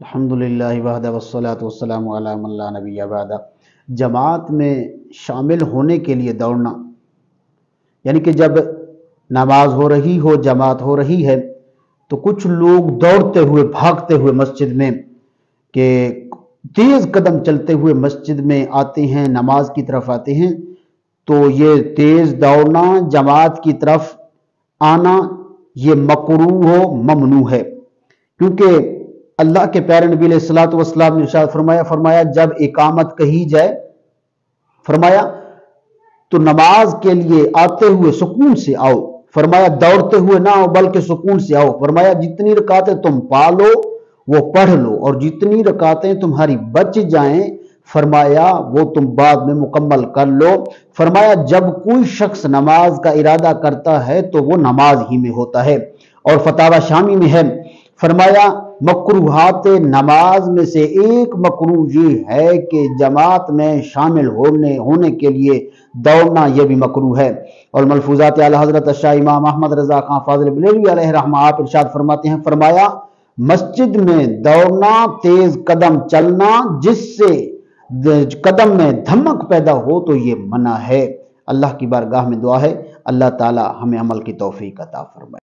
الحمدللہ وحدہ والصلاۃ والسلام علی من لا نبی بعد۔ جماعت میں شامل ہونے کے لیے دوڑنا، یعنی کہ جب نماز ہو رہی ہو، جماعت ہو رہی ہے، تو کچھ لوگ دوڑتے ہوئے بھاگتے ہوئے مسجد میں، کہ تیز قدم چلتے ہوئے مسجد میں آتے ہیں، نماز کی طرف آتے ہیں، تو یہ تیز دوڑنا، جماعت کی طرف آنا، یہ مکروہ و ممنوع ہے، کیونکہ اللہ کے پیارے نبی علیہ الصلوۃ والسلام نے ارشاد فرمایا جب اقامت کہی جائے، فرمایا تو نماز کے لیے آتے ہوئے سکون سے آؤ، فرمایا دوڑتے ہوئے نہ آؤ بلکہ سکون سے آؤ، فرمایا جتنی رکعتیں تم پالو وہ پڑھ لو، اور جتنی رکعتیں تمہاری بچ جائیں فرمایا وہ تم بعد میں مکمل کر لو۔ فرمایا جب کوئی شخص نماز کا ارادہ کرتا ہے تو وہ نماز ہی میں ہوتا ہے، اور فتاوی شامی میں ہے، فرمایا مکروہات نماز میں سے ایک مکروہ یہ ہے کہ جماعت میں شامل ہونے کے لیے دوڑنا، یہ بھی مکروہ ہے۔ اور ملفوظات اعلی حضرت شاہ امام احمد رضا خان فاضل بریلوی علیہ رحمہ آپ ارشاد فرماتے ہیں، فرمایا مسجد میں دوڑنا، تیز قدم چلنا، جس سے قدم میں دھمک پیدا ہو تو یہ منع ہے۔ اللہ کی بارگاہ میں دعا ہے اللہ تعالی ہمیں عمل کی توفیق عطا فرمائے۔